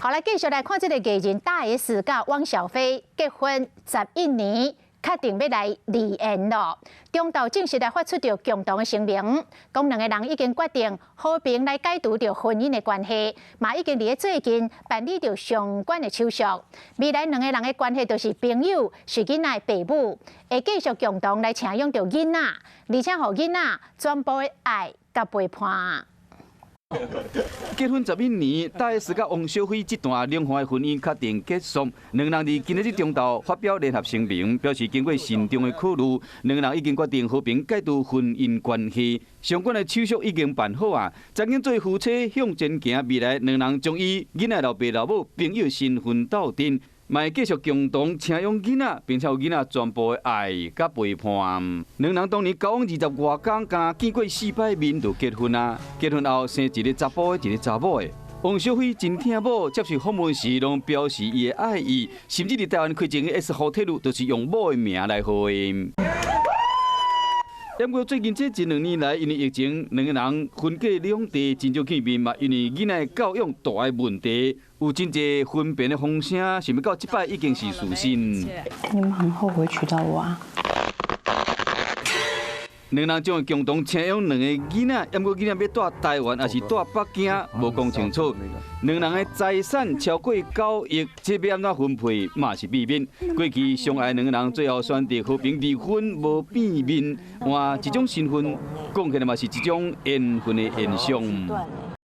好，来继续来看这个艺人大 S 甲汪小菲结婚11年，确定要来离婚咯。中道正式来发出着共同的声明，讲两个人已经决定和平来解除着婚姻的关系，嘛已经伫最近办理着相关的手续。未来两个人的关系就是朋友，是囡仔的父母，会继续共同来请养着囡仔，而且互囡仔全部的爱甲陪伴。 结婚11年，大 S 甲汪小菲这段两环的婚姻确定结束。两人伫今日中道发表联合声明，表示经过慎重的考虑，两人已经决定和平解除婚姻关系。相关的手续已经办好啊，再经做夫妻向前行，未来两人将以囡仔老爸老母朋友身份斗阵。 嘛会继续共同请养囡仔，并且有囡仔全部的爱甲陪伴。两人当年交往20多天，刚见过4摆面就结婚啊！结婚后生一个查甫的，一个查某的。汪小菲真疼某，接受访问时拢表示伊的爱意，甚至伫台湾开一个 S 号铁路，都是用某的名来号的。 不过最近这1、2年来，因为疫情，两个人分隔两地，真少见面嘛。因为囡仔教养大的问题，有真侪分辨的风声，想要到这摆已经是事实。你们很后悔娶到我啊？ 两人将会共同请养两个囡仔，不过囡仔要住台湾还是住北京，无讲清楚。两人的财产超过9亿，这要安怎分配嘛是秘密。过去相爱两个人最后选择和平离婚，无变面，换一种身份，讲起来嘛是一种缘分的现象。